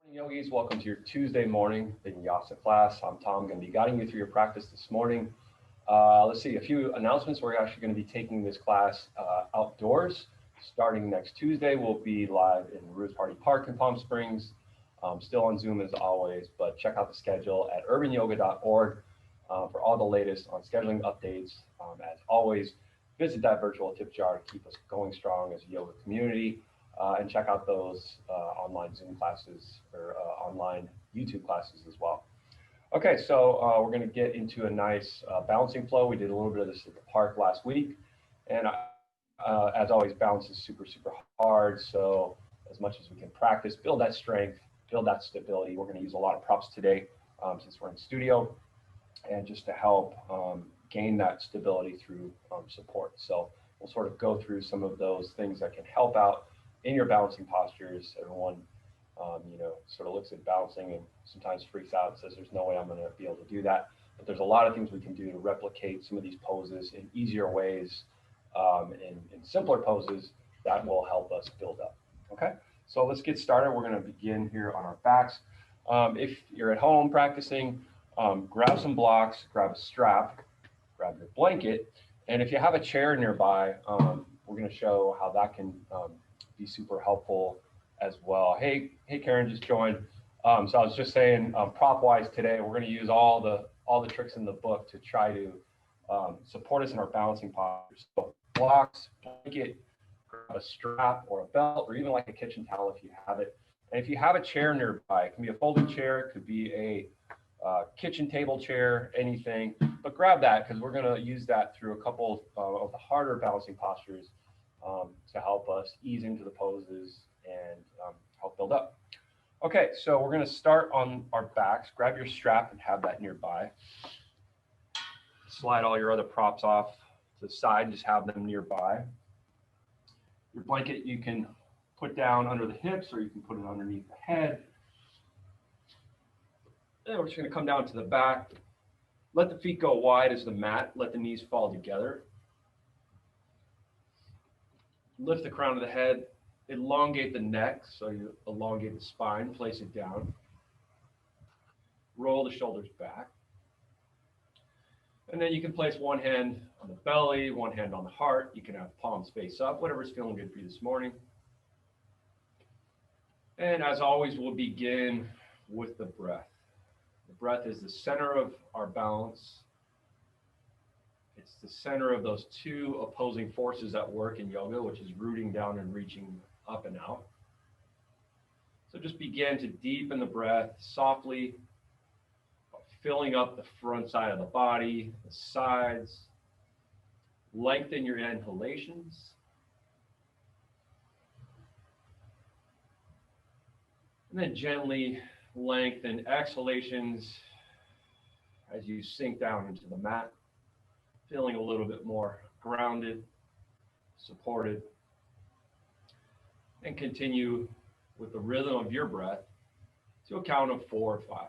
Yogis, welcome to your Tuesday morning Vinyasa class. I'm Tom, going to be guiding you through your practice this morning. Let's see, a few announcements. We're actually going to be taking this class outdoors. Starting next Tuesday, we'll be live in Ruth Hardy Park in Palm Springs. Still on Zoom as always, but check out the schedule at urbanyoga.org for all the latest on scheduling updates. As always, visit that virtual tip jar to keep us going strong as a yoga community. And check out those online Zoom classes or online YouTube classes as well. Okay, so we're going to get into a nice balancing flow. We did a little bit of this at the park last week. And as always, balance is super, super hard. So as much as we can practice, build that strength, build that stability. We're going to use a lot of props today since we're in studio and just to help gain that stability through support. So we'll sort of go through some of those things that can help out in your balancing postures. Everyone, sort of looks at balancing and sometimes freaks out and says, there's no way I'm going to be able to do that. But there's a lot of things we can do to replicate some of these poses in easier ways, in simpler poses that will help us build up. Okay, so let's get started. We're going to begin here on our backs. If you're at home practicing, grab some blocks, grab a strap, grab your blanket, and if you have a chair nearby, we're going to show how that can be super helpful as well. Hey, Karen just joined. So I was just saying, prop-wise today, we're going to use all the tricks in the book to try to support us in our balancing postures. So blocks, blanket, grab a strap or a belt, or even like a kitchen towel if you have it. And if you have a chair nearby, it can be a folding chair, it could be a kitchen table chair, anything, but grab that because we're going to use that through a couple of the harder balancing postures to help us ease into the poses and help build up. Okay, so we're going to start on our backs. Grab your strap and have that nearby. Slide all your other props off to the side and just have them nearby. Your blanket you can put down under the hips or you can put it underneath the head. And we're just going to come down to the back. Let the feet go wide as the mat. Let the knees fall together. Lift the crown of the head. Elongate the neck, so you elongate the spine. Place it down. Roll the shoulders back. And then you can place one hand on the belly, one hand on the heart. You can have palms face up, whatever's feeling good for you this morning. And as always, we'll begin with the breath. The breath is the center of our balance. It's the center of those two opposing forces at work in yoga, which is rooting down and reaching up and out. So just begin to deepen the breath softly, filling up the front side of the body, the sides. Lengthen your inhalations. And then gently lengthen exhalations as you sink down into the mat, feeling a little bit more grounded, supported. And continue with the rhythm of your breath to a count of 4 or 5.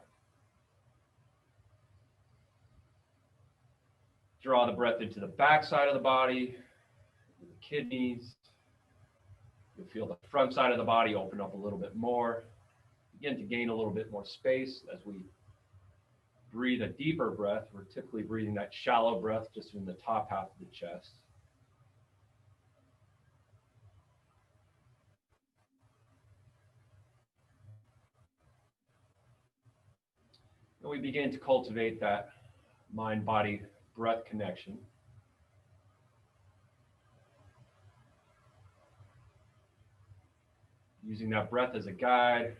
Draw the breath into the back side of the body, the kidneys. You'll feel the front side of the body open up a little bit more. Begin to gain a little bit more space as we breathe a deeper breath. We're typically breathing that shallow breath just in the top half of the chest. And we begin to cultivate that mind-body breath connection. Using that breath as a guide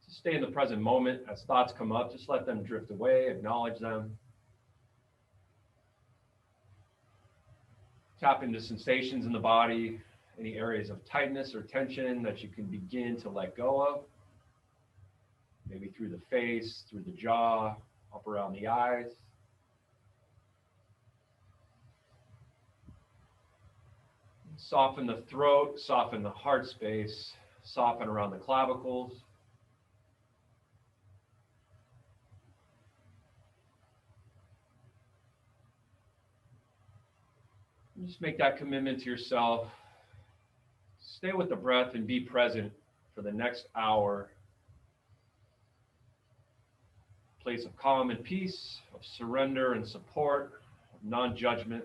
to stay in the present moment. As thoughts come up, just let them drift away, acknowledge them. Tap into sensations in the body, any areas of tightness or tension that you can begin to let go of. Maybe through the face, through the jaw, up around the eyes. Soften the throat, soften the heart space, soften around the clavicles. And just make that commitment to yourself. Stay with the breath and be present for the next hour place of calm and peace, of surrender and support, of non-judgment.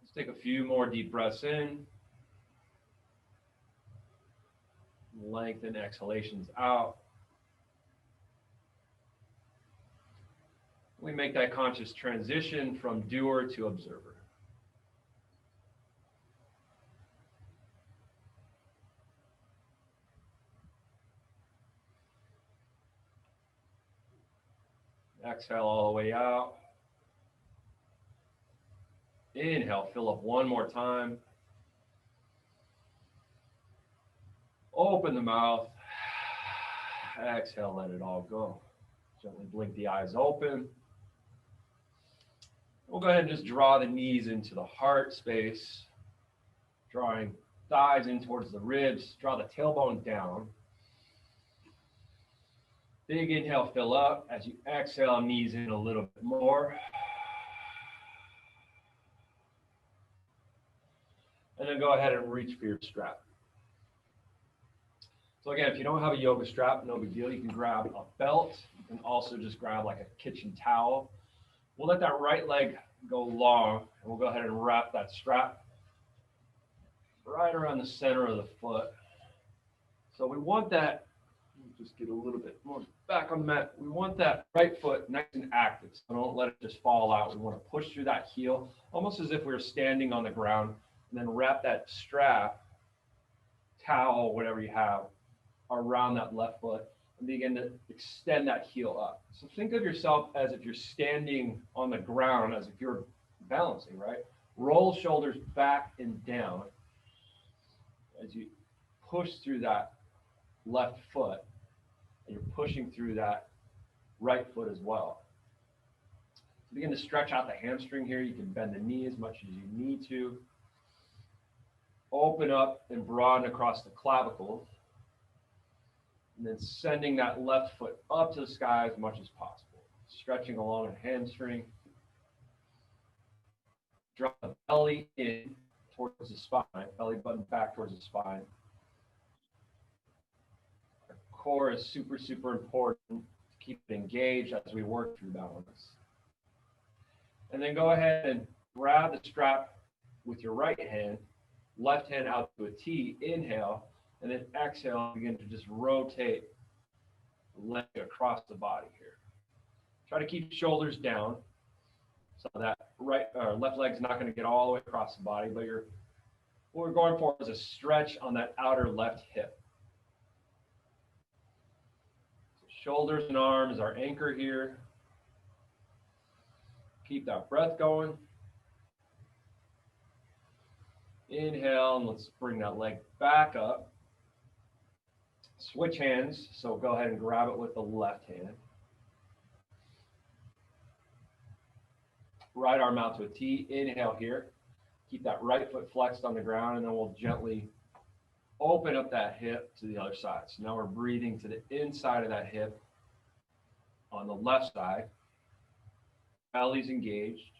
Let's take a few more deep breaths in. Lengthen exhalations out. We make that conscious transition from doer to observer. Exhale all the way out. Inhale, fill up one more time. Open the mouth. Exhale, let it all go. Gently blink the eyes open. We'll go ahead and just draw the knees into the heart space, drawing thighs in towards the ribs. Draw the tailbone down. Big inhale, fill up. As you exhale, knees in a little bit more. And then go ahead and reach for your strap. So again, if you don't have a yoga strap, no big deal. You can grab a belt. You can also just grab like a kitchen towel. We'll let that right leg go long, and we'll go ahead and wrap that strap right around the center of the foot. So we want that, just get a little bit more back on the mat. We want that right foot nice and active, so don't let it just fall out. We want to push through that heel, almost as if we were standing on the ground, and then wrap that strap, towel, whatever you have, around that left foot and begin to extend that heel up. So think of yourself as if you're standing on the ground, as if you're balancing, right? Roll shoulders back and down as you push through that left foot, and you're pushing through that right foot as well. So begin to stretch out the hamstring here. You can bend the knee as much as you need to. Open up and broaden across the clavicles. And then sending that left foot up to the sky as much as possible. Stretching along the hamstring. Drop the belly in towards the spine, belly button back towards the spine. Our core is super, super important to keep it engaged as we work through balance. And then go ahead and grab the strap with your right hand, left hand out to a T, inhale, and then exhale, begin to just rotate the leg across the body here. Try to keep shoulders down so that left leg's not going to get all the way across the body, but what we're going for is a stretch on that outer left hip. So shoulders and arms are anchor here. Keep that breath going. Inhale, and let's bring that leg back up. Switch hands, so go ahead and grab it with the left hand. Right arm out to a T, inhale here. Keep that right foot flexed on the ground, and then we'll gently open up that hip to the other side. So now we're breathing to the inside of that hip on the left side. Belly's engaged.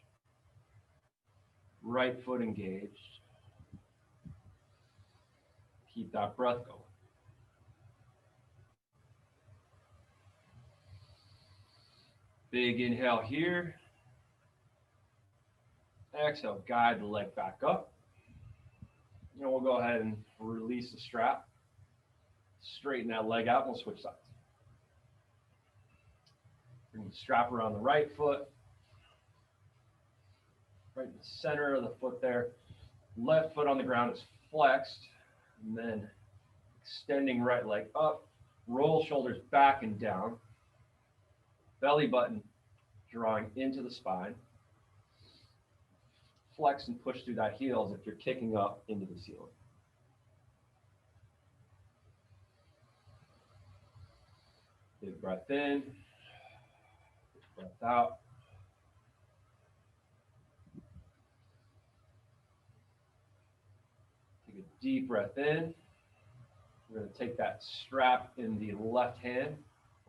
Right foot engaged. Keep that breath going. Big inhale here. Exhale, guide the leg back up. And we'll go ahead and release the strap. Straighten that leg out and we'll switch sides. Bring the strap around the right foot. Right in the center of the foot there. Left foot on the ground is flexed. And then extending right leg up. Roll shoulders back and down. Belly button drawing into the spine. Flex and push through that heel as if you're kicking up into the ceiling. Big breath in, breath out. Take a deep breath in. We're going to take that strap in the left hand.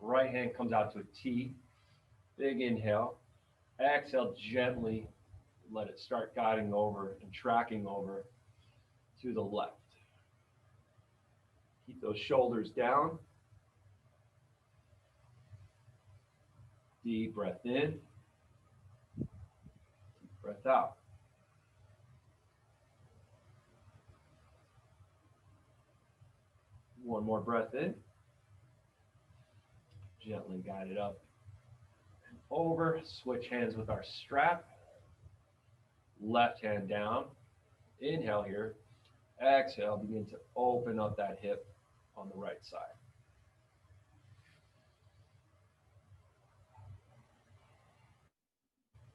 Right hand comes out to a T. Big inhale. Exhale, gently let it start guiding over and tracking over to the left. Keep those shoulders down. Deep breath in. Deep breath out. One more breath in. Gently guide it up and over. Switch hands with our strap. Left hand down. Inhale here. Exhale, begin to open up that hip on the right side.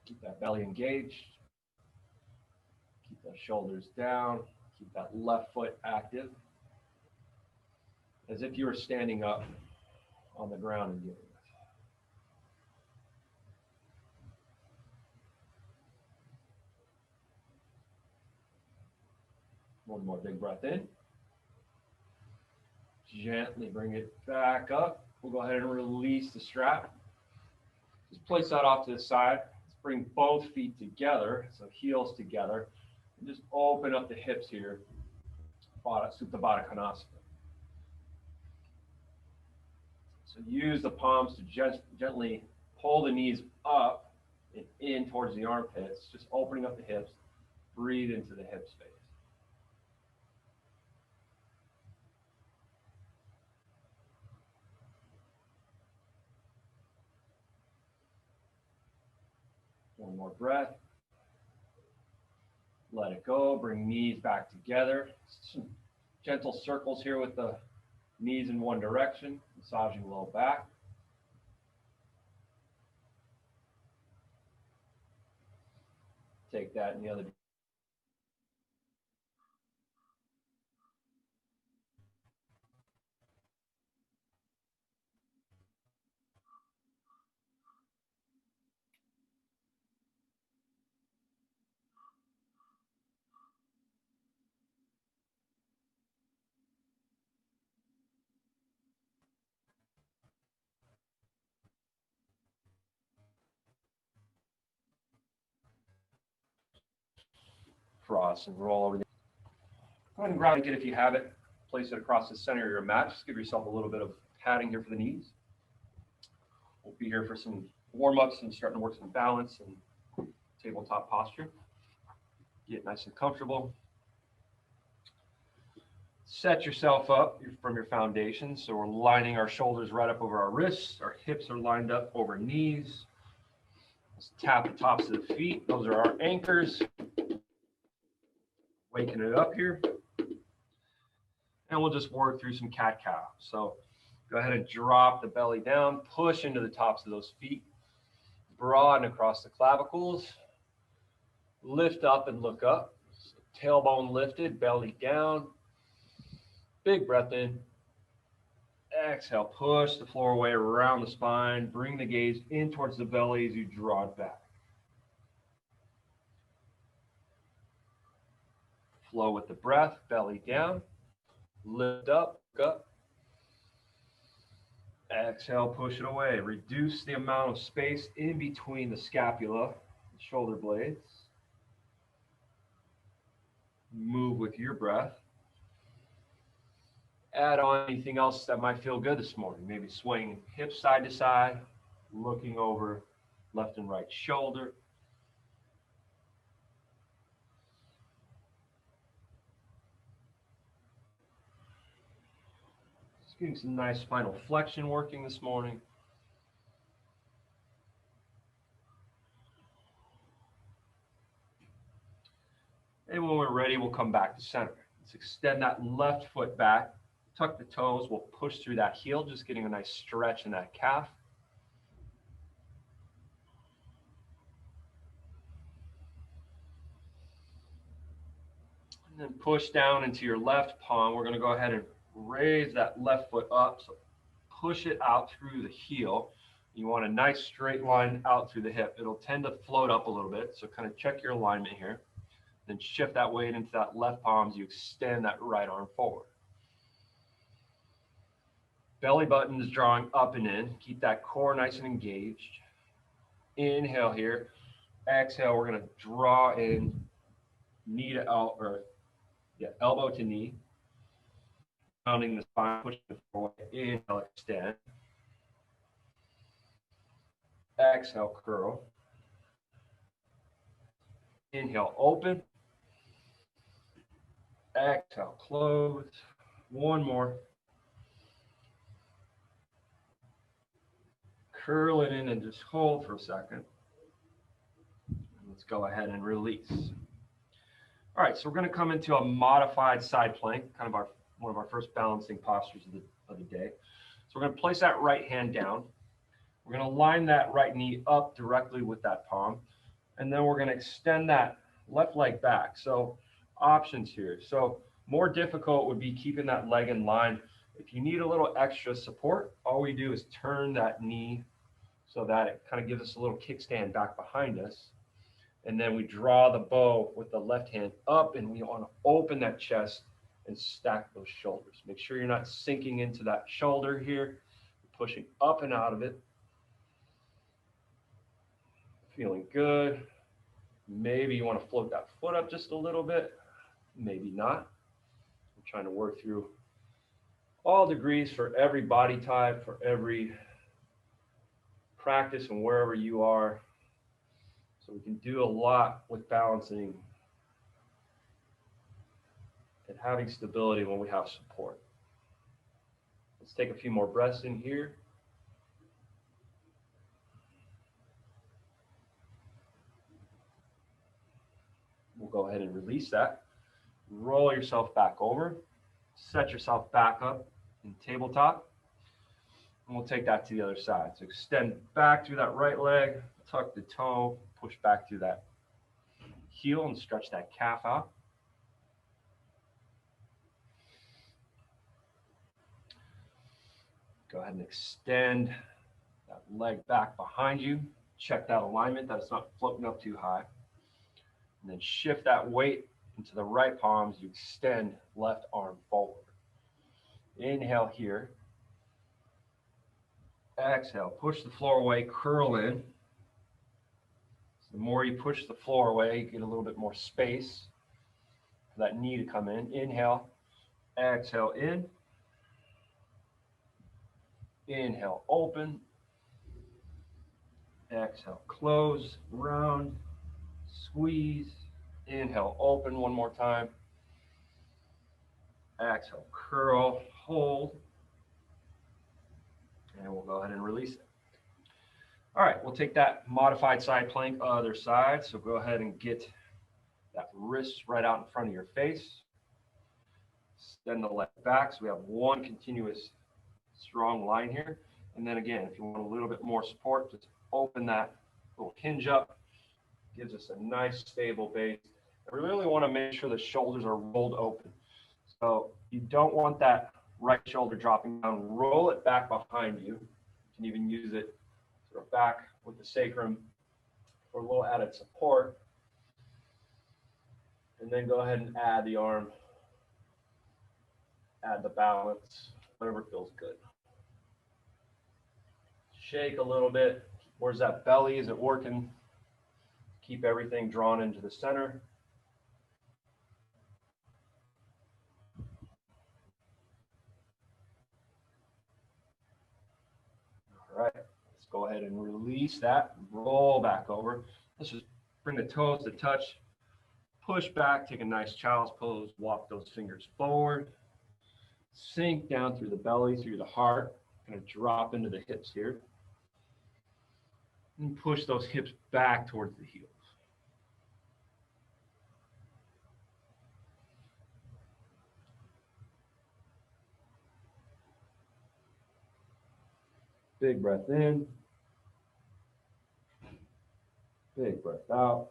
Keep that belly engaged. Keep those shoulders down. Keep that left foot active. As if you were standing up on the ground and doing this. One more big breath in. Gently bring it back up. We'll go ahead and release the strap. Just place that off to the side. Let's bring both feet together, so heels together. And just open up the hips here. Supta Baddha Konasana. So use the palms to gently pull the knees up and in towards the armpits, just opening up the hips. Breathe into the hip space. One more breath. Let it go. Bring knees back together. Some gentle circles here with the knees in one direction, massaging low back. Take that in the other direction. Cross and roll over. Go ahead and ground it if you have it. Place it across the center of your mat. Just give yourself a little bit of padding here for the knees. We'll be here for some warm-ups and starting to work some balance and tabletop posture. Get nice and comfortable. Set yourself up from your foundation. So we're lining our shoulders right up over our wrists. Our hips are lined up over knees. Let's tap the tops of the feet. Those are our anchors. Waking it up here. And we'll just work through some cat-cow. So go ahead and drop the belly down. Push into the tops of those feet. Broaden across the clavicles. Lift up and look up. So tailbone lifted, belly down. Big breath in. Exhale, push the floor away around the spine. Bring the gaze in towards the belly as you draw it back. Flow with the breath, belly down. Lift up, look up. Exhale, push it away. Reduce the amount of space in between the scapula and shoulder blades. Move with your breath. Add on anything else that might feel good this morning. Maybe swaying hips side to side, looking over left and right shoulder. Just getting some nice spinal flexion working this morning. And when we're ready, we'll come back to center. Let's extend that left foot back. Tuck the toes. We'll push through that heel, just getting a nice stretch in that calf. And then push down into your left palm. We're going to go ahead and raise that left foot up. So push it out through the heel. You want a nice straight line out through the hip. It'll tend to float up a little bit. So kind of check your alignment here. Then shift that weight into that left palm as you extend that right arm forward. Belly button is drawing up and in. Keep that core nice and engaged. Inhale here. Exhale, we're going to draw in knee to elbow, elbow to knee. rounding the spine, pushing the forward. Inhale, extend. Exhale, curl. Inhale, open. Exhale, close. One more. Curl it in and just hold for a second. Let's go ahead and release. All right, so we're going to come into a modified side plank, kind of one of our first balancing postures of the day. So we're going to place that right hand down. We're going to line that right knee up directly with that palm. And then we're going to extend that left leg back. So options here. So more difficult would be keeping that leg in line. If you need a little extra support, all we do is turn that knee so that it kind of gives us a little kickstand back behind us. And then we draw the bow with the left hand up, and we want to open that chest and stack those shoulders. Make sure you're not sinking into that shoulder here, pushing up and out of it. Feeling good. Maybe you want to float that foot up just a little bit, maybe not. I'm trying to work through all degrees for every body type, for every practice and wherever you are. So we can do a lot with balancing and having stability when we have support. Let's take a few more breaths in here. We'll go ahead and release that. Roll yourself back over. Set yourself back up in tabletop. And we'll take that to the other side. So extend back through that right leg, tuck the toe, push back through that heel and stretch that calf out. Go ahead and extend that leg back behind you. Check that alignment, that it's not floating up too high. And then shift that weight into the right palm as you extend left arm forward. Inhale here. Exhale, push the floor away, curl in. So the more you push the floor away, you get a little bit more space for that knee to come in. Inhale, exhale in. Inhale, open. Exhale, close, round, squeeze. Inhale, open one more time. Exhale, curl, hold. And we'll go ahead and release it. All right, we'll take that modified side plank other side. So go ahead and get that wrist right out in front of your face. Extend the leg back so we have one continuous strong line here. And then again, if you want a little bit more support, just open that little hinge up. Gives us a nice stable base. And we really want to make sure the shoulders are rolled open. So you don't want that right shoulder dropping down. Roll it back behind you. You can even use it sort of back with the sacrum for a little added support. And then go ahead and add the arm, add the balance, whatever feels good. Shake a little bit. Where's that belly? Is it working? Keep everything drawn into the center. All right, let's go ahead and release that. Roll back over. Let's just bring the toes to touch. Push back, take a nice child's pose. Walk those fingers forward. Sink down through the belly, through the heart. Kind of drop into the hips here. And push those hips back towards the heels. Big breath in. Big breath out.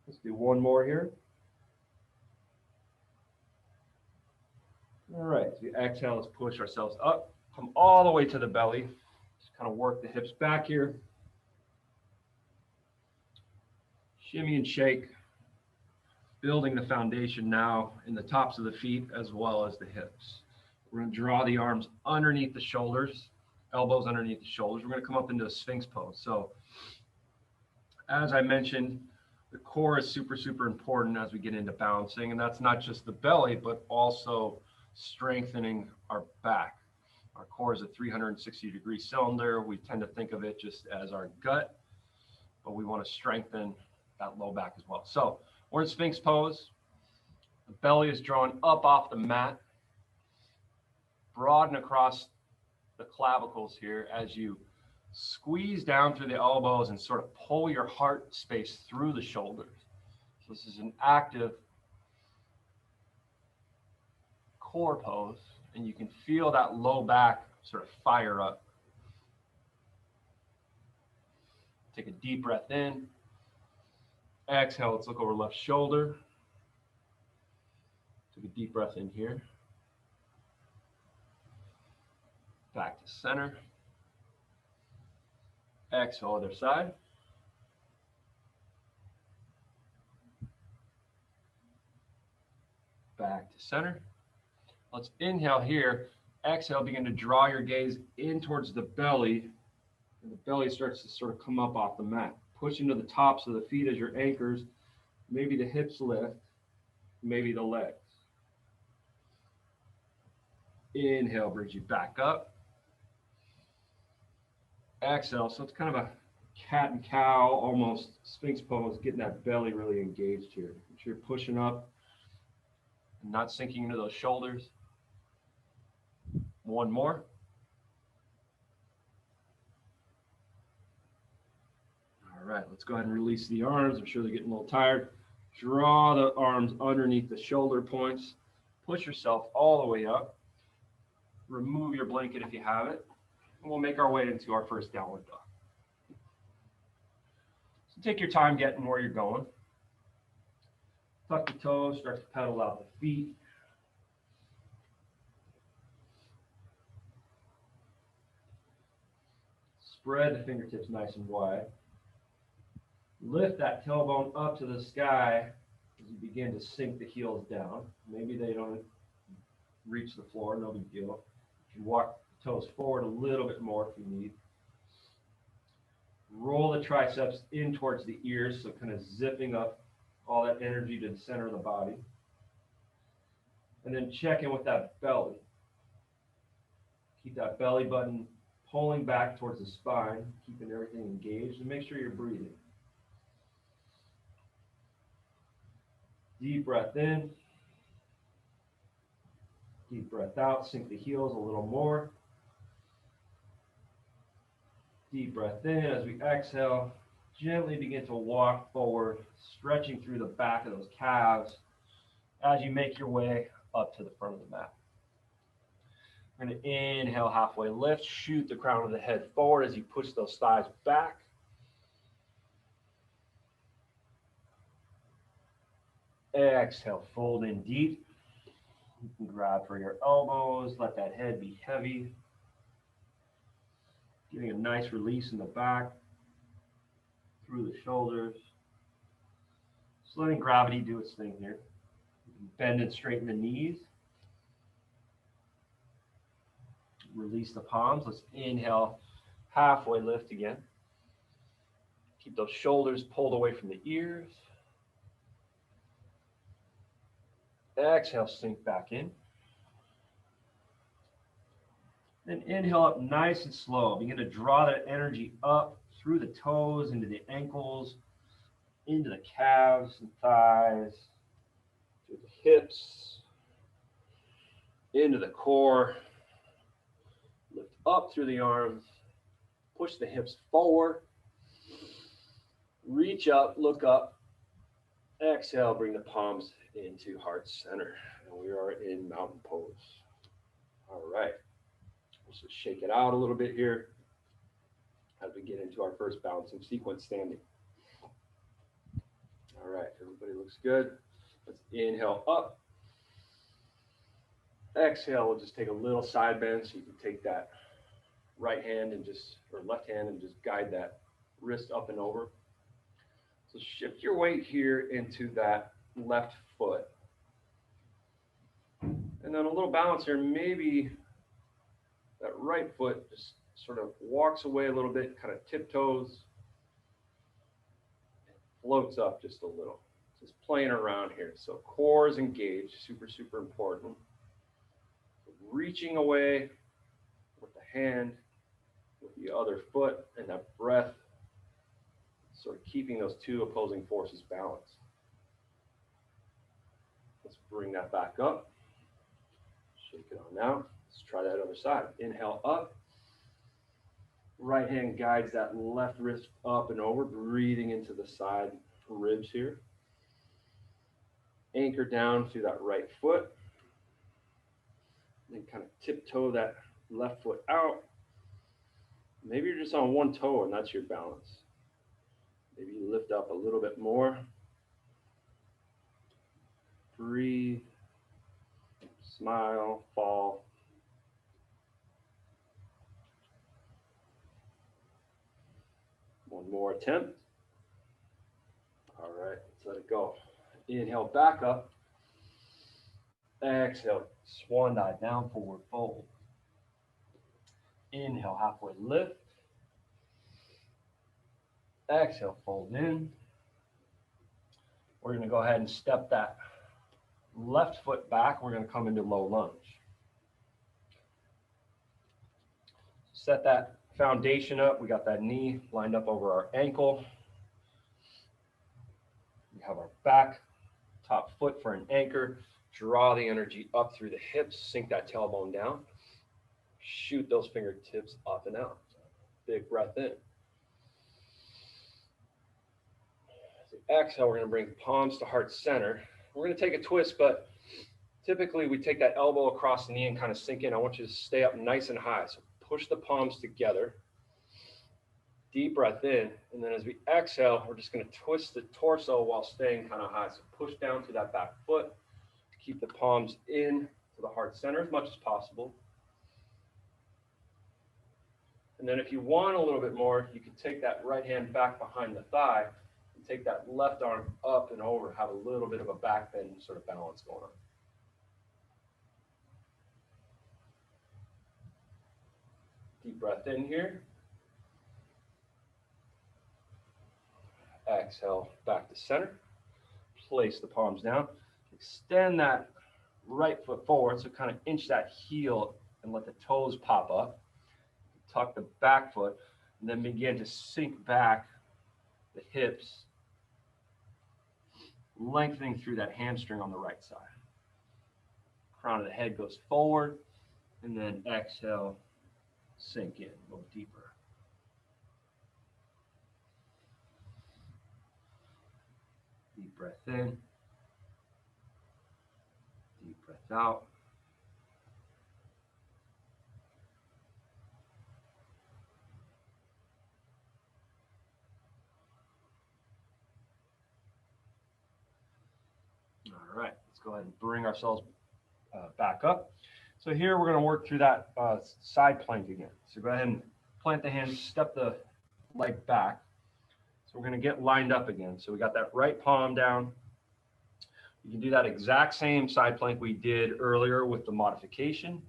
Let's do one more here. All right, so we exhale, let's push ourselves up. Come all the way to the belly. Just kind of work the hips back here. Shimmy and shake. Building the foundation now in the tops of the feet as well as the hips. We're going to draw the arms underneath the shoulders, elbows underneath the shoulders. We're going to come up into a Sphinx pose. So as I mentioned, The core is super, super important as we get into balancing, and that's not just the belly, but also strengthening our back. Our core is a 360-degree cylinder. We tend to think of it just as our gut, but we want to strengthen that low back as well. So we're in Sphinx pose. The belly is drawn up off the mat. Broaden across the clavicles here as you squeeze down through the elbows and sort of pull your heart space through the shoulders. So this is an active core pose, and you can feel that low back sort of fire up. Take a deep breath in. Exhale, let's look over left shoulder. Take a deep breath in here. Back to center. Exhale, other side. Back to center. Let's inhale here. Exhale, begin to draw your gaze in towards the belly. And the belly starts to sort of come up off the mat. Push into the tops of the feet as your anchors. Maybe the hips lift, maybe the legs. Inhale brings you back up. Exhale, so it's kind of a cat and cow, almost Sphinx pose, getting that belly really engaged here. Make sure you're pushing up and not sinking into those shoulders. One more. All right, let's go ahead and release the arms. I'm sure they're getting a little tired. Draw the arms underneath the shoulder points. Push yourself all the way up. Remove your blanket if you have it. And we'll make our way into our first downward dog. So take your time getting where you're going. Tuck the toes, start to pedal out the feet. Spread the fingertips nice and wide. Lift that tailbone up to the sky as you begin to sink the heels down. Maybe they don't reach the floor, no big deal. You can walk the toes forward a little bit more if you need. Roll the triceps in towards the ears, so kind of zipping up all that energy to the center of the body. And then check in with that belly. Keep that belly button pulling back towards the spine, keeping everything engaged, and make sure you're breathing. Deep breath in. Deep breath out. Sink the heels a little more. Deep breath in. As we exhale, gently begin to walk forward, stretching through the back of those calves as you make your way up to the front of the mat. We're going to inhale, halfway lift, shoot the crown of the head forward as you push those thighs back. Exhale, fold in deep. You can grab for your elbows, let that head be heavy. Getting a nice release in the back, through the shoulders. Just letting gravity do its thing here. Bend and straighten the knees. Release the palms. Let's inhale, halfway lift again. Keep those shoulders pulled away from the ears. Exhale, sink back in. Then inhale up nice and slow. Begin to draw that energy up through the toes, into the ankles, into the calves and thighs, through the hips, into the core. Lift up through the arms. Push the hips forward. Reach up, look up. Exhale, bring the palms into heart center. And we are in mountain pose. All right. Let's just shake it out a little bit here as we get into our first balancing sequence, standing. All right, everybody looks good. Let's inhale up. Exhale, we'll just take a little side bend, so you can take that right hand and just, or left hand, and just guide that wrist up and over. So shift your weight here into that left foot. And then a little balance here, maybe that right foot just sort of walks away a little bit, kind of tiptoes, floats up just a little. Just playing around here. So core is engaged, super, super important. Reaching away with the hand, with the other foot, and that breath, sort of keeping those two opposing forces balanced. Let's bring that back up. Shake it on now. Let's try that other side. Inhale up. Right hand guides that left wrist up and over, breathing into the side ribs here. Anchor down through that right foot. Then kind of tiptoe that left foot out. Maybe you're just on one toe and that's your balance. Maybe you lift up a little bit more. Breathe. Smile, fall. One more attempt. All right, let's let it go. Inhale, back up. Exhale, swan dive, down, forward fold. Inhale, halfway lift. Exhale, fold in. We're going to go ahead and step that left foot back. We're going to come into low lunge. Set that foundation up. We got that knee lined up over our ankle. We have our back, top foot for an anchor. Draw the energy up through the hips. Sink that tailbone down. Shoot those fingertips up and out. Big breath in. Exhale, we're going to bring palms to heart center. We're going to take a twist, but typically we take that elbow across the knee and kind of sink in. I want you to stay up nice and high. So push the palms together. Deep breath in. And then as we exhale, we're just going to twist the torso while staying kind of high. So push down to that back foot. Keep the palms in to the heart center as much as possible. And then if you want a little bit more, you can take that right hand back behind the thigh. Take that left arm up and over, have a little bit of a back bend sort of balance going on. Deep breath in here. Exhale, back to center. Place the palms down. Extend that right foot forward, so kind of inch that heel and let the toes pop up. Tuck the back foot, and then begin to sink back the hips, lengthening through that hamstring on the right side. Crown of the head goes forward, and then exhale, sink in, go deeper. Deep breath in, deep breath out. All right, let's go ahead and bring ourselves back up. So here we're going to work through that side plank again. So go ahead and plant the hands, step the leg back. So we're going to get lined up again. So we got that right palm down. You can do that exact same side plank we did earlier with the modification.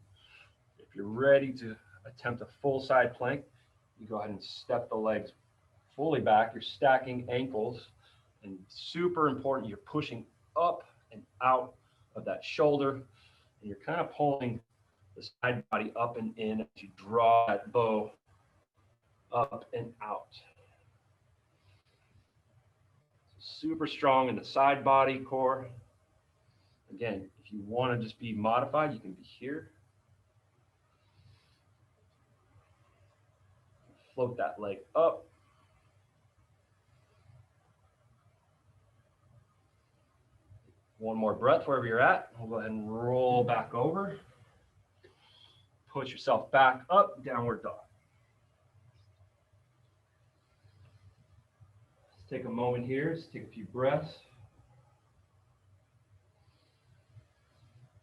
If you're ready to attempt a full side plank, you go ahead and step the legs fully back. You're stacking ankles, and super important, you're pushing up and out of that shoulder, and you're kind of pulling the side body up and in as you draw that bow up and out. Super strong in the side body core. Again, if you want to just be modified, you can be here. Float that leg up. One more breath wherever you're at. We'll go ahead and roll back over. Push yourself back up, downward dog. Let's take a moment here. Let's take a few breaths.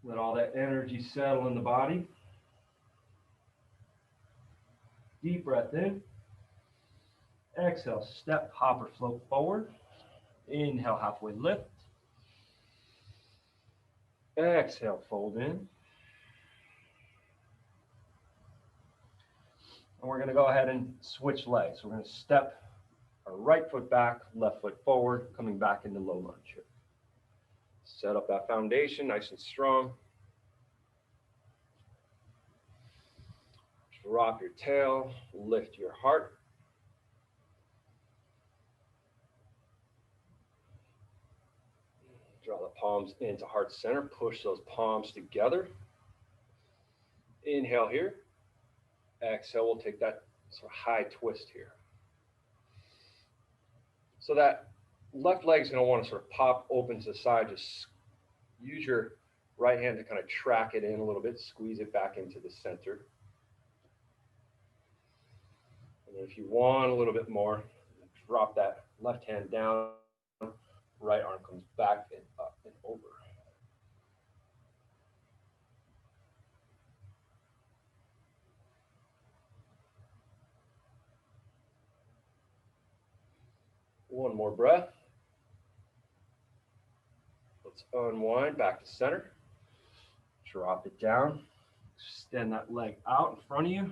Let all that energy settle in the body. Deep breath in. Exhale, step, hop, or float forward. Inhale, halfway lift. Exhale, fold in. And we're going to go ahead and switch legs. We're going to step our right foot back, left foot forward, coming back into low lunge here. Set up that foundation nice and strong. Drop your tail, lift your heart. Draw the palms into heart center, push those palms together. Inhale here. Exhale, we'll take that sort of high twist here. So that left leg's going to want to sort of pop open to the side. Just use your right hand to kind of track it in a little bit, squeeze it back into the center. And then if you want a little bit more, drop that left hand down, right arm comes back and up and over. One more breath. Let's unwind back to center. Drop it down. Extend that leg out in front of you.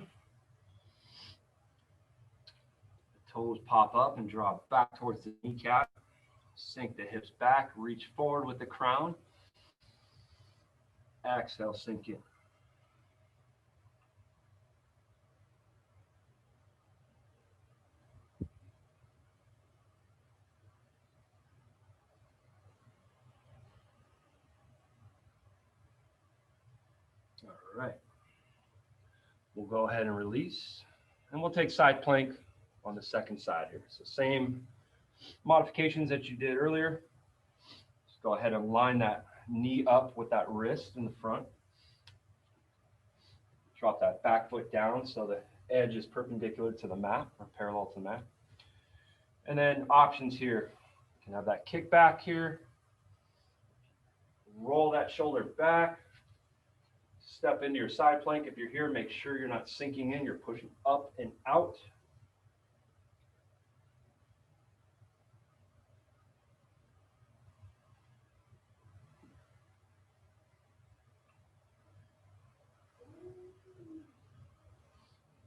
The toes pop up and drop back towards the kneecap. Sink the hips back. Reach forward with the crown. Exhale, sink in. All right. We'll go ahead and release. And we'll take side plank on the second side here. So same modifications that you did earlier. Just go ahead and line that knee up with that wrist in the front. Drop that back foot down so the edge is perpendicular to the mat or parallel to the mat. And then options here. You can have that kick back here. Roll that shoulder back. Step into your side plank. If you're here, make sure you're not sinking in. You're pushing up and out.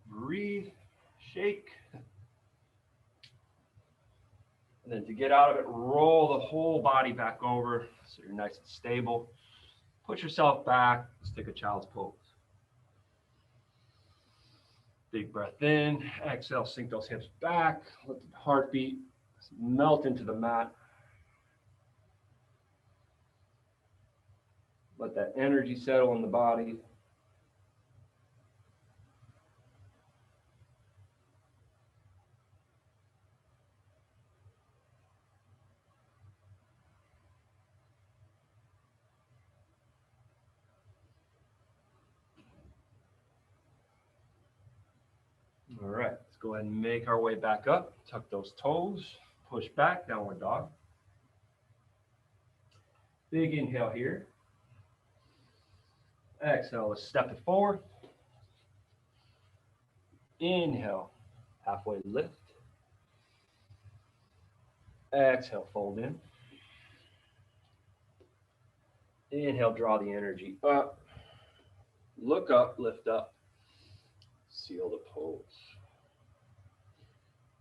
Breathe, shake. And then to get out of it, roll the whole body back over so you're nice and stable. Push yourself back, stick a child's pose. Big breath in, exhale, sink those hips back, let the heartbeat melt into the mat. Let that energy settle in the body. All right, let's go ahead and make our way back up. Tuck those toes, push back, downward dog. Big inhale here. Exhale, let's step it forward. Inhale, halfway lift. Exhale, fold in. Inhale, draw the energy up. Look up, lift up. Seal the pose.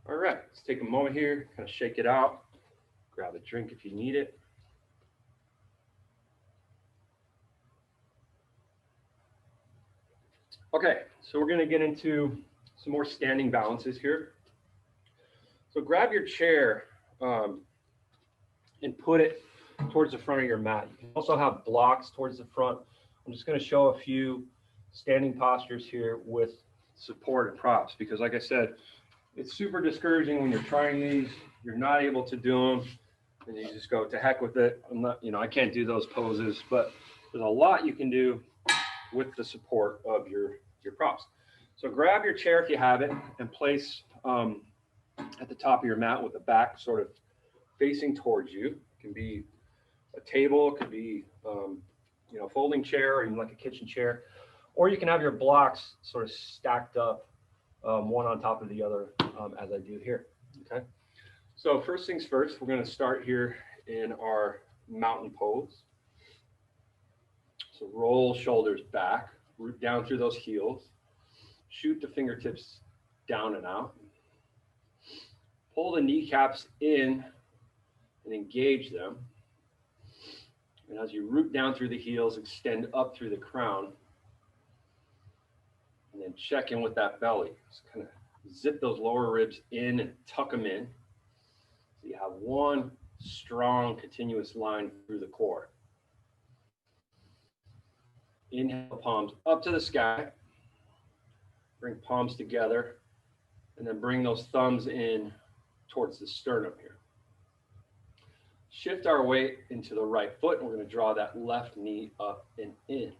All right, let's take a moment here, kind of shake it out. Grab a drink if you need it. Okay, so we're going to get into some more standing balances here. So grab your chair and put it towards the front of your mat. You can also have blocks towards the front. I'm just going to show a few standing postures here with support and props, because like I said, it's super discouraging when you're trying these, you're not able to do them, and you just go to heck with it. I'm not, I can't do those poses, but there's a lot you can do with the support of your props. So grab your chair if you have it and place at the top of your mat with the back sort of facing towards you. It can be a table, it could be folding chair, or even like a kitchen chair, or you can have your blocks sort of stacked up one on top of the other as I do here. Okay. So first things first, we're going to start here in our mountain pose. So roll shoulders back, root down through those heels, shoot the fingertips down and out. Pull the kneecaps in and engage them. And as you root down through the heels, extend up through the crown. And then check in with that belly. Just kind of zip those lower ribs in and tuck them in. So you have one strong continuous line through the core. Inhale, palms up to the sky. Bring palms together. And then bring those thumbs in towards the sternum here. Shift our weight into the right foot, and we're going to draw that left knee up and in.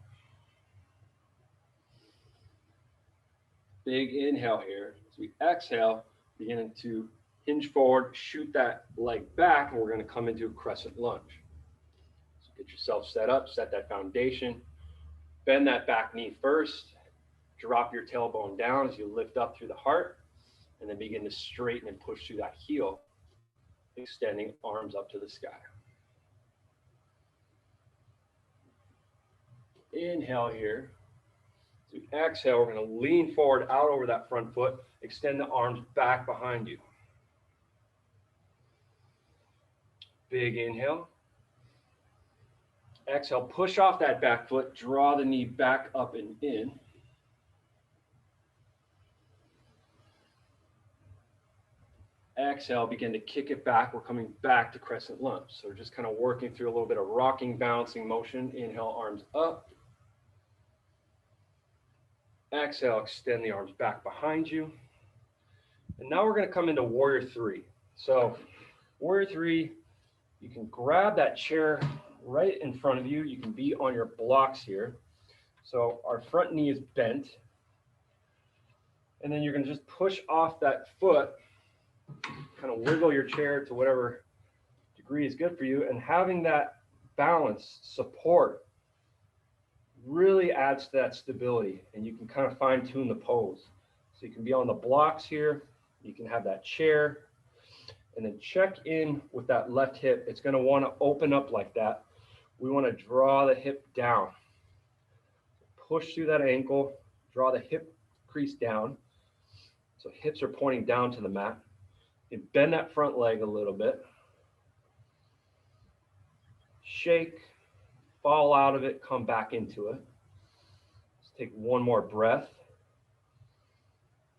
Big inhale here. As we exhale, beginning to hinge forward, shoot that leg back, and we're going to come into a crescent lunge. So get yourself set up, set that foundation. Bend that back knee first. Drop your tailbone down as you lift up through the heart, and then begin to straighten and push through that heel, extending arms up to the sky. Inhale here. As we exhale, we're going to lean forward out over that front foot, extend the arms back behind you. Big inhale. Exhale, push off that back foot, draw the knee back up and in. Exhale, begin to kick it back. We're coming back to crescent lunge. So we're just kind of working through a little bit of rocking, balancing motion. Inhale, arms up. Exhale, extend the arms back behind you. And now we're going to come into warrior three. So warrior three, you can grab that chair right in front of you. You can be on your blocks here. So our front knee is bent. And then you're going to just push off that foot, kind of wiggle your chair to whatever degree is good for you. And having that balance, support, really adds to that stability. And you can kind of fine tune the pose. So you can be on the blocks here. You can have that chair. And then check in with that left hip. It's going to want to open up like that. We want to draw the hip down. Push through that ankle. Draw the hip crease down. So hips are pointing down to the mat. You bend that front leg a little bit. Shake. Fall out of it. Come back into it. Let's take one more breath.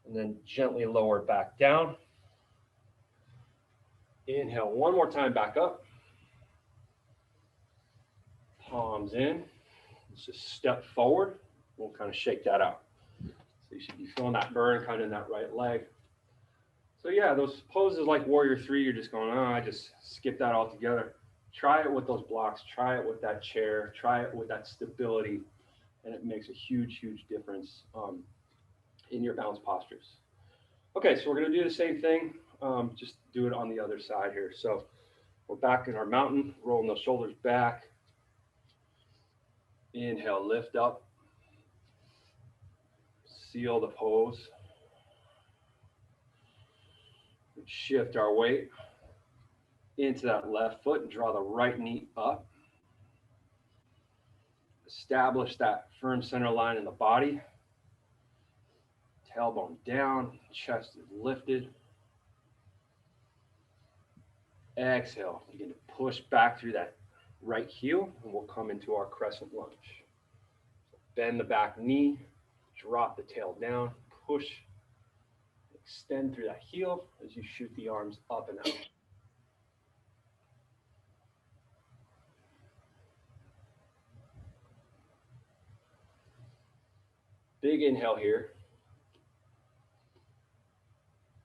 And then gently lower it back down. Inhale one more time back up. Palms in. Let's just step forward. We'll kind of shake that out. So you should be feeling that burn kind of in that right leg. So yeah, those poses like warrior three, you're just going, oh, I just skipped that altogether. Try it with those blocks. Try it with that chair. Try it with that stability. And it makes a huge, huge difference in your balance postures. Okay, so we're going to do the same thing. Just do it on the other side here. So we're back in our mountain, rolling those shoulders back. Inhale, lift up. Seal the pose. Shift our weight into that left foot and draw the right knee up. Establish that firm center line in the body. Tailbone down, chest is lifted. Exhale, begin to push back through that right heel, and we'll come into our crescent lunge. Bend the back knee, drop the tail down, push, extend through that heel as you shoot the arms up and out. Big inhale here.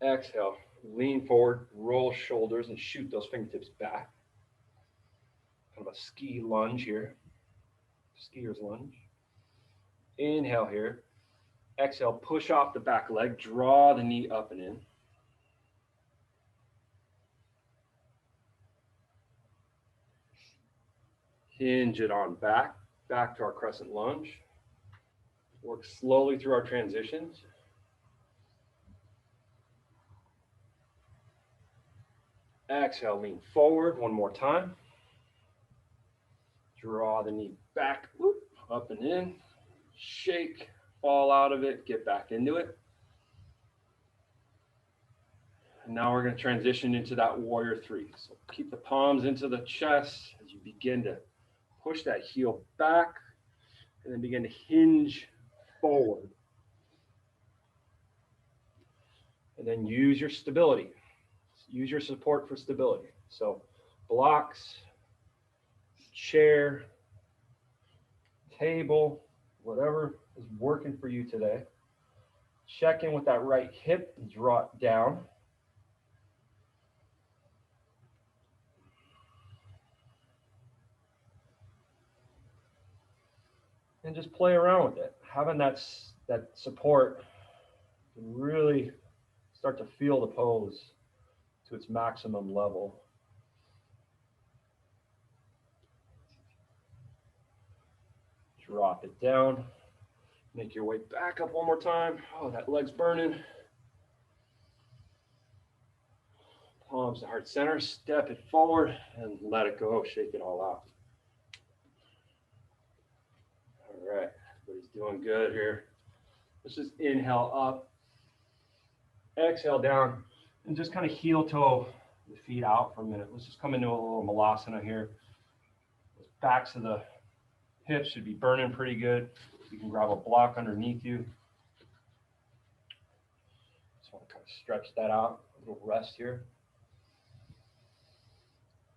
Exhale, lean forward, roll shoulders, and shoot those fingertips back. Kind of a ski lunge here. Skier's lunge. Inhale here. Exhale, push off the back leg, draw the knee up and in. Hinge it on back to our crescent lunge. Work slowly through our transitions. Exhale, lean forward one more time. Draw the knee back, up and in. Shake, fall out of it, get back into it. And now we're going to transition into that warrior three. So keep the palms into the chest as you begin to push that heel back and then begin to hinge forward. And then use your stability. Use your support for stability. So blocks, chair, table, whatever is working for you today. Check in with that right hip and draw it down. And just play around with it. Having that support can really start to feel the pose to its maximum level. Drop it down. Make your way back up one more time. Oh, that leg's burning. Palms to heart center. Step it forward and let it go. Shake it all out. All right, everybody's doing good here. Let's just inhale up. Exhale down. And just kind of heel toe the feet out for a minute. Let's just come into a little malasana here. Those backs of the hips should be burning pretty good. You can grab a block underneath you. Just want to kind of stretch that out. A little rest here.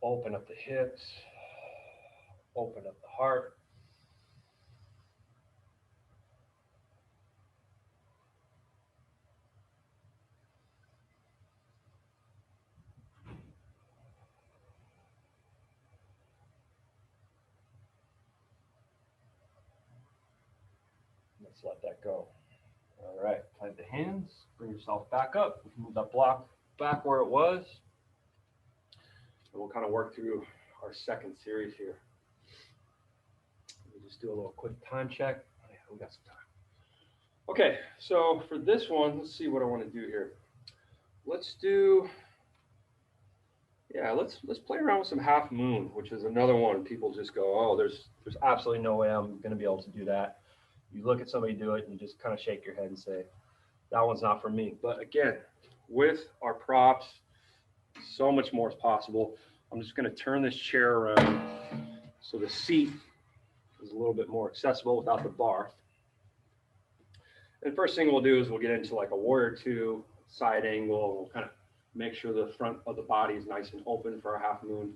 Open up the hips. Open up the heart. Let's let that go. All right, plant the hands, bring yourself back up. We can move that block back where it was. And we'll kind of work through our second series here. Let me just do a little quick time check. Oh, yeah, we got some time. Okay, so for this one, let's see what I want to do here. Let's do, yeah, let's play around with some half moon, which is another one. People just go, oh, there's absolutely no way I'm going to be able to do that. You look at somebody do it and you just kind of shake your head and say, that one's not for me. But again, with our props, so much more is possible. I'm just going to turn this chair around so the seat is a little bit more accessible without the bar. And first thing we'll do is we'll get into like a warrior two side angle. We'll kind of make sure the front of the body is nice and open for a half moon,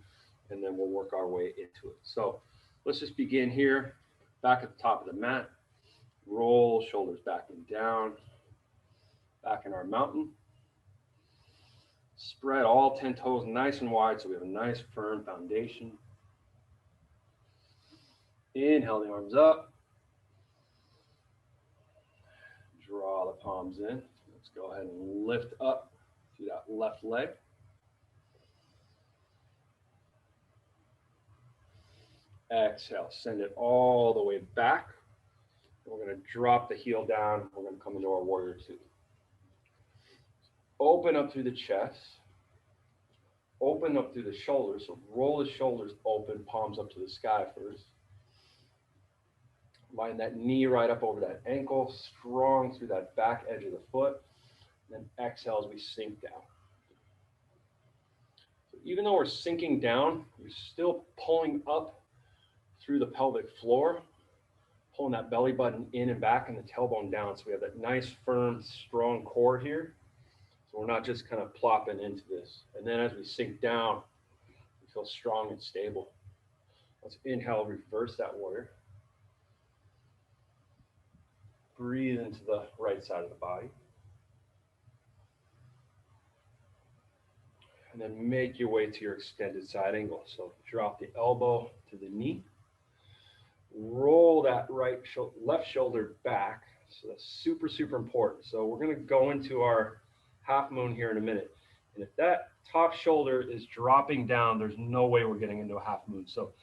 and then we'll work our way into it. So let's just begin here, back at the top of the mat. Roll shoulders back and down, back in our mountain. Spread all 10 toes nice and wide so we have a nice firm foundation. Inhale the arms up. Draw the palms in. Let's go ahead and lift up to that left leg. Exhale, send it all the way back. We're going to drop the heel down. We're going to come into our warrior two. Open up through the chest. Open up through the shoulders. So roll the shoulders open, palms up to the sky first. Line that knee right up over that ankle, strong through that back edge of the foot. Then exhale as we sink down. So even though we're sinking down, we're still pulling up through the pelvic floor, pulling that belly button in and back and the tailbone down. So we have that nice, firm, strong core here. So we're not just kind of plopping into this. And then as we sink down, we feel strong and stable. Let's inhale, reverse that warrior. Breathe into the right side of the body. And then make your way to your extended side angle. So drop the elbow to the knee. Roll that left shoulder back. So that's super, super important. So we're going to go into our half moon here in a minute. And if that top shoulder is dropping down, there's no way we're getting into a half moon. So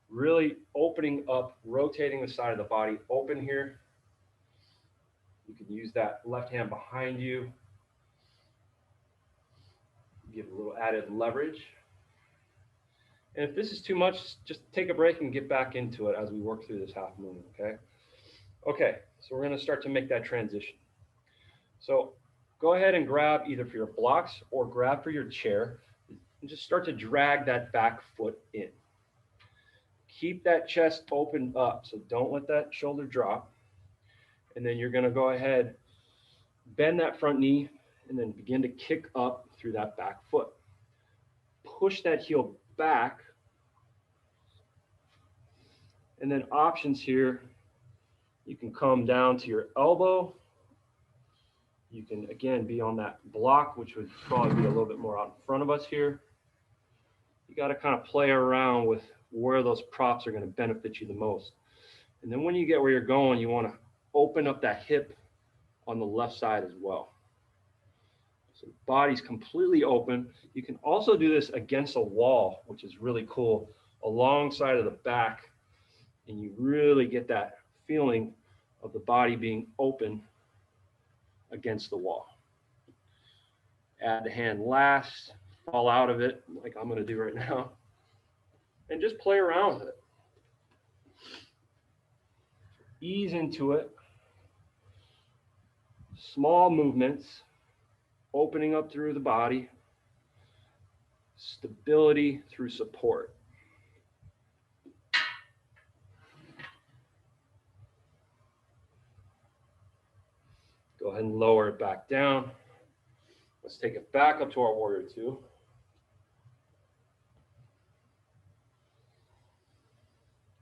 really opening up, rotating the side of the body open here. You can use that left hand behind you. Give a little added leverage. And if this is too much, just take a break and get back into it as we work through this half moon, okay? Okay, so we're going to start to make that transition. So Go ahead and grab either for your blocks or grab for your chair and just start to drag that back foot in. Keep that chest open up, so don't let that shoulder drop. And then you're going to go ahead, bend that front knee, and then begin to kick up through that back foot. Push that heel back. And then options here, you can come down to your elbow. You can, again, be on that block, which would probably be a little bit more out in front of us here. You got to kind of play around with where those props are going to benefit you the most. And then when you get where you're going, you want to open up that hip on the left side as well. So the body's completely open. You can also do this against a wall, which is really cool, alongside of the back. And you really get that feeling of the body being open against the wall. Add the hand last, fall out of it like I'm going to do right now, and just play around with it. Ease into it. Small movements, opening up through the body, stability through support. Go ahead and lower it back down. Let's take it back up to our warrior two.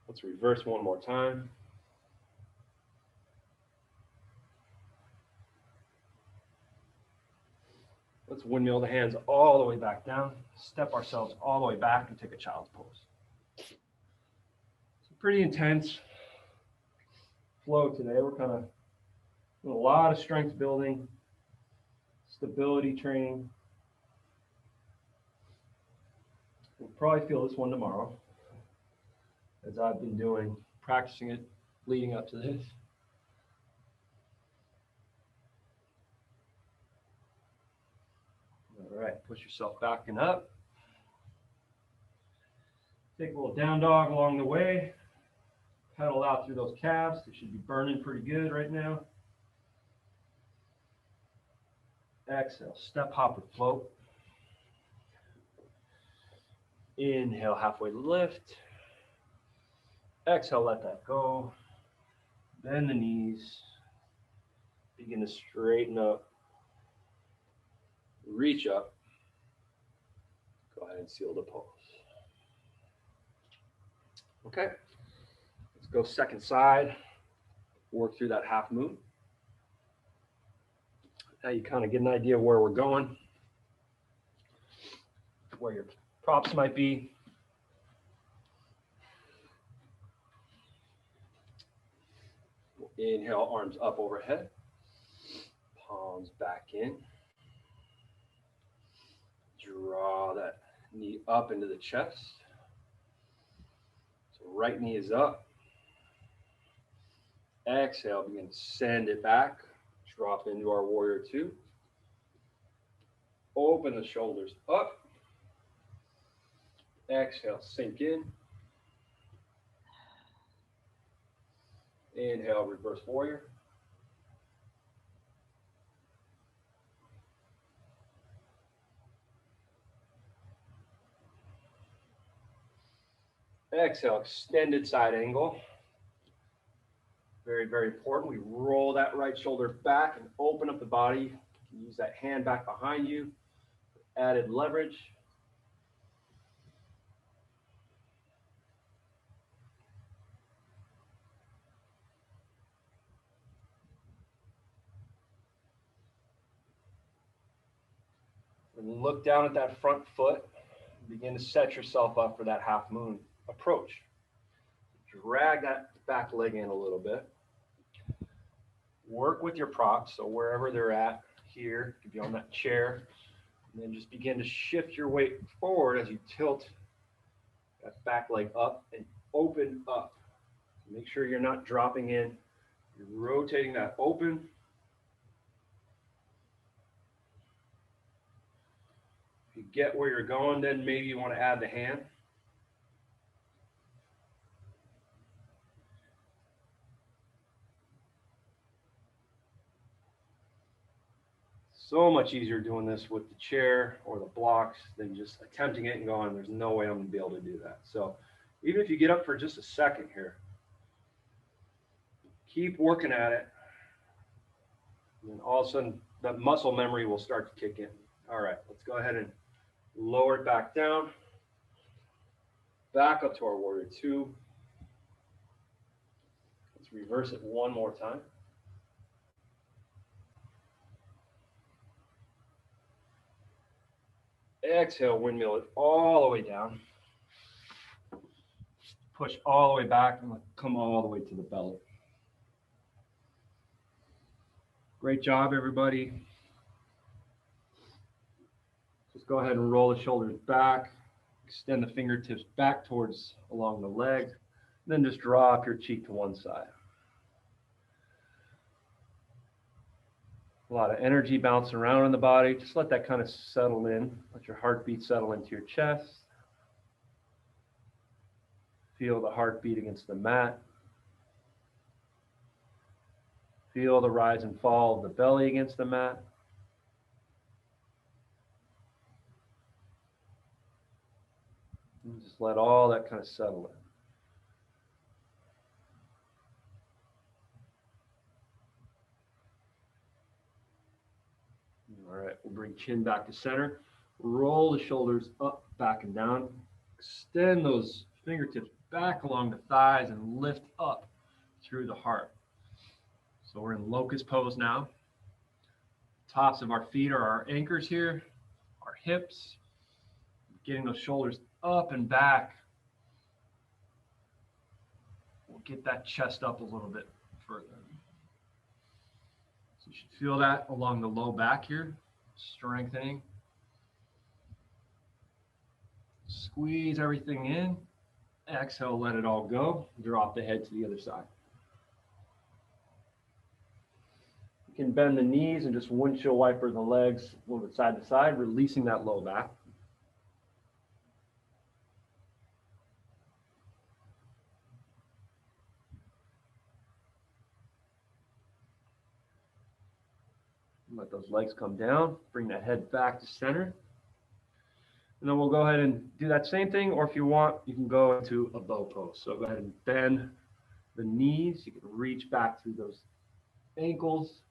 Let's reverse one more time. Let's windmill the hands all the way back down. Step ourselves all the way back and take a child's pose. It's a pretty intense flow today. We're kind of doing a lot of strength building, stability training. We'll probably feel this one tomorrow, as I've been doing, practicing it leading up to this. All right, push yourself back and up. Take a little down dog along the way. Pedal out through those calves. They should be burning pretty good right now. Exhale, step, hop, or float. Inhale, halfway lift. Exhale, let that go. Bend the knees. Begin to straighten up. Reach up. Go ahead and seal the pose. Okay, let's go second side. Work through that half moon. Now you kind of get an idea of where we're going, where your props might be. Inhale, arms up overhead. Palms back in. Draw that knee up into the chest. So right knee is up. Exhale, begin to send it back. Drop into our warrior two. Open the shoulders up. Exhale, sink in. Inhale, reverse warrior. Exhale, extended side angle. Very, very important. We roll that right shoulder back and open up the body. Use that hand back behind you. Added leverage. And look down at that front foot. Begin to set yourself up for that half moon approach. Drag that back leg in a little bit. Work with your props, so wherever they're at here, you could be on that chair, and then just begin to shift your weight forward as you tilt that back leg up and open up. Make sure you're not dropping in. You're rotating that open. If you get where you're going, then maybe you want to add the hand. So much easier doing this with the chair or the blocks than just attempting it and going, there's no way I'm going to be able to do that. So even if you get up for just a second here, keep working at it. And all of a sudden, that muscle memory will start to kick in. All right, let's go ahead and lower it back down. Back up to our warrior two. Let's reverse it one more time. Exhale, windmill it all the way down. Push all the way back and come all the way to the belly. Great job, everybody. Just go ahead and roll the shoulders back. Extend the fingertips back towards along the leg. Then just drop your cheek to one side. A lot of energy bouncing around in the body. Just let that kind of settle in. Let your heartbeat settle into your chest. Feel the heartbeat against the mat. Feel the rise and fall of the belly against the mat. And just let all that kind of settle in. All right, we'll bring chin back to center. Roll the shoulders up, back, and down. Extend those fingertips back along the thighs and lift up through the heart. So we're in locust pose now. Tops of our feet are our anchors here, our hips. Getting those shoulders up and back. We'll get that chest up a little bit further. So you should feel that along the low back here, strengthening. Squeeze everything in. Exhale, let it all go. Drop the head to the other side. You can bend the knees and just windshield wiper the legs a little bit side to side, releasing that low back. Let those legs come down. Bring that head back to center. And then we'll go ahead and do that same thing, or if you want, you can go into a bow pose. So go ahead and bend the knees. You can reach back through those ankles.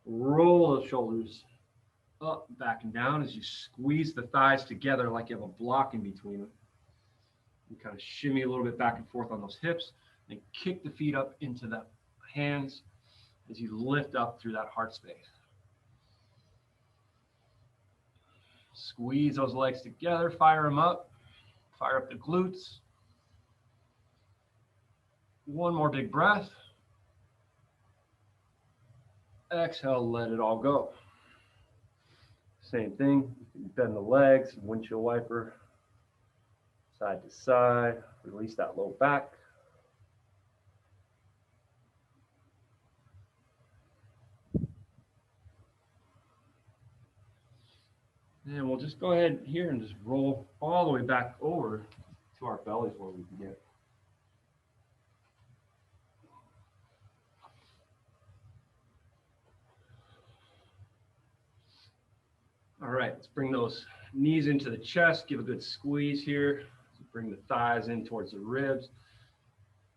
Roll those shoulders up, back, and down as you squeeze the thighs together like you have a block in between them. You kind of shimmy a little bit back and forth on those hips, and kick the feet up into the hands as you lift up through that heart space. Squeeze those legs together, fire them up, fire up the glutes. One more big breath. Exhale, let it all go. Same thing, bend the legs, windshield wiper, side to side, release that low back. And we'll just go ahead here and just roll all the way back over to our bellies where we begin. All right, let's bring those knees into the chest, give a good squeeze here. Bring the thighs in towards the ribs.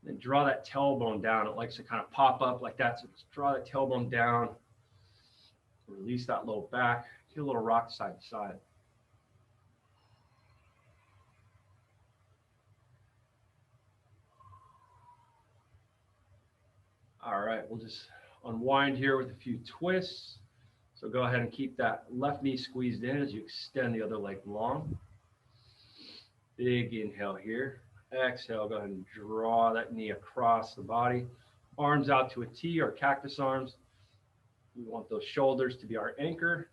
Then draw that tailbone down. It likes to kind of pop up like that. So just draw that tailbone down. Release that low back. Get a little rock side to side. All right, we'll just unwind here with a few twists. So go ahead and keep that left knee squeezed in as you extend the other leg long. Big inhale here. Exhale, go ahead and draw that knee across the body. Arms out to a T or cactus arms. We want those shoulders to be our anchor.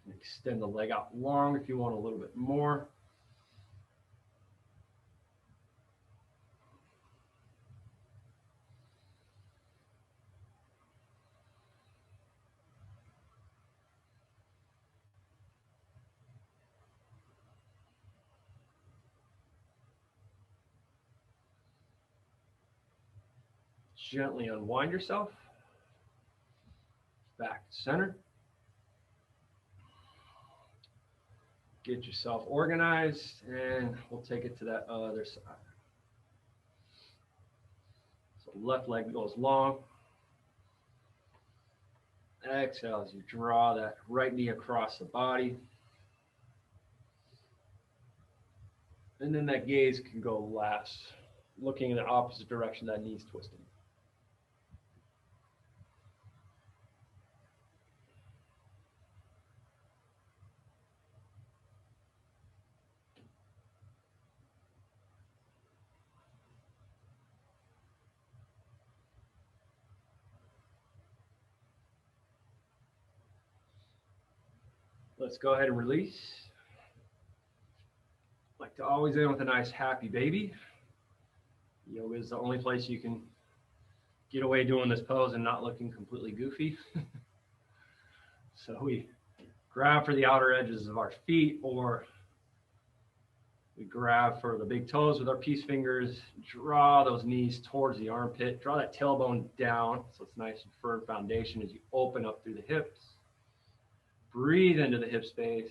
Extend the leg out long if you want a little bit more. Gently unwind yourself. back to center. Get yourself organized, and we'll take it to that other side. So left leg goes long. Exhale as you draw that right knee across the body. And then that gaze can go last, looking in the opposite direction that knee's twisting. Let's go ahead and release. Like to always end with a nice happy baby. Yoga is the only place you can get away doing this pose and not looking completely goofy. So we grab for the outer edges of our feet, or we grab for the big toes with our peace fingers, draw those knees towards the armpit, draw that tailbone down so it's nice and firm foundation as you open up through the hips. Breathe into the hip space.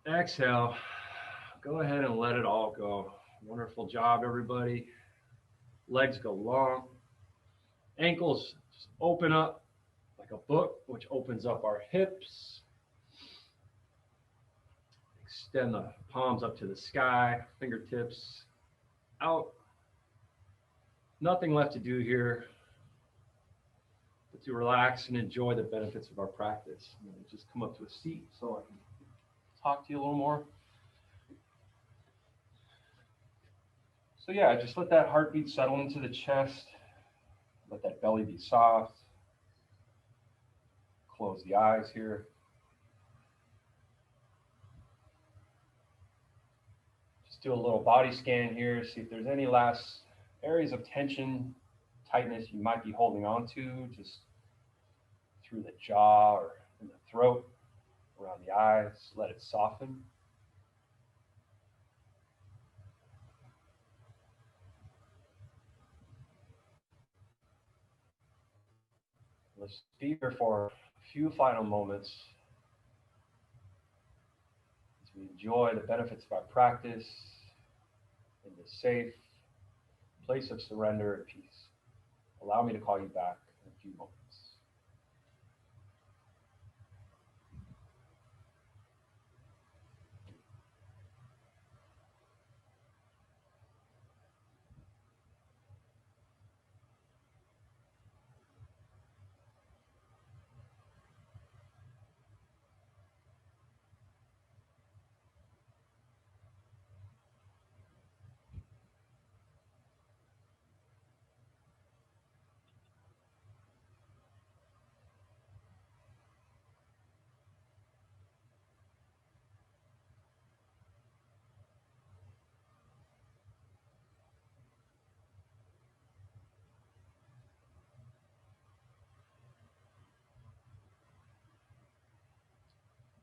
Exhale. Go ahead and let it all go. Wonderful job, everybody. Legs go long. Ankles just open up like a book, which opens up our hips. Extend the palms up to the sky, fingertips out. Nothing left to do here but to relax and enjoy the benefits of our practice. I'm going to just come up to a seat so I can talk to you a little more. So yeah, just let that heartbeat settle into the chest. Let that belly be soft. Close the eyes here. Just do a little body scan here. See if there's any last areas of tension, tightness you might be holding on to, just through the jaw or in the throat, around the eyes. Let it soften. Let's be here for a few final moments as we enjoy the benefits of our practice in this safe place of surrender and peace. Allow me to call you back in a few moments.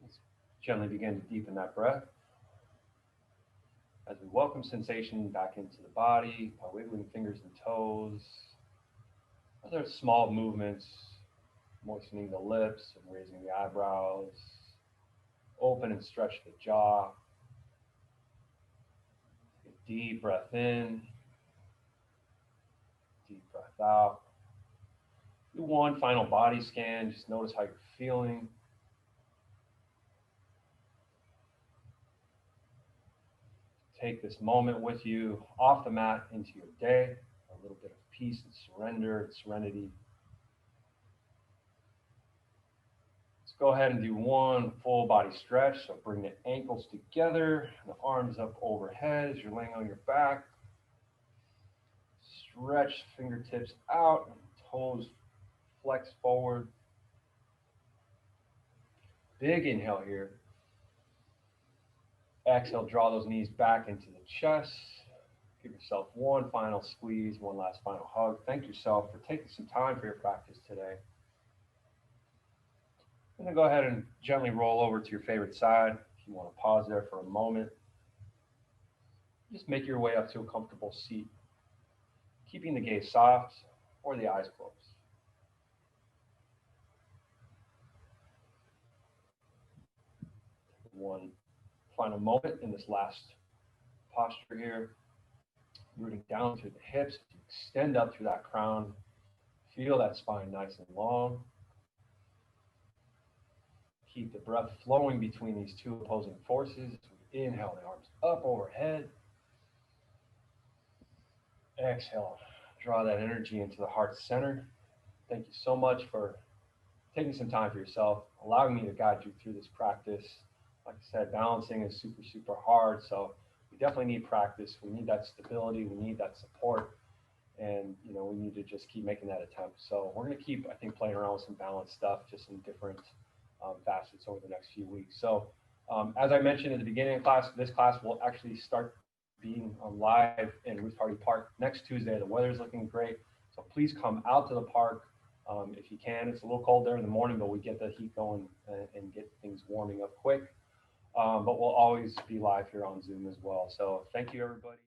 Let's gently begin to deepen that breath as we welcome sensation back into the body by wiggling fingers and toes. Other small movements, moistening the lips and raising the eyebrows. Open and stretch the jaw. Take a deep breath in, deep breath out. Do one final body scan. Just notice how you're feeling. Take this moment with you off the mat into your day, a little bit of peace and surrender and serenity. Let's go ahead and do one full body stretch. So bring the ankles together, and the arms up overhead as you're laying on your back. Stretch fingertips out, toes flex forward. Big inhale here. Exhale, draw those knees back into the chest. Give yourself one final squeeze, one last final hug. Thank yourself for taking some time for your practice today. And then go ahead and gently roll over to your favorite side. If you want to pause there for a moment, just make your way up to a comfortable seat. keeping the gaze soft or the eyes closed. One final moment in this last posture here, rooting down through the hips, extend up through that crown, feel that spine nice and long. Keep the breath flowing between these two opposing forces. Inhale, the arms up overhead. Exhale, draw that energy into the heart center. Thank you so much for taking some time for yourself, allowing me to guide you through this practice. Like I said, balancing is super, super hard. So we definitely need practice. We need that stability. We need that support. And, we need to just keep making that attempt. So we're going to keep, I think, playing around with some balance stuff, just in different facets over the next few weeks. So as I mentioned at the beginning of class, this class will actually start being live in Ruth Hardy Park next Tuesday. The weather's looking great. So please come out to the park if you can. It's a little cold there in the morning, but we get the heat going and get things warming up quick. But we'll always be live here on Zoom as well. So thank you, everybody.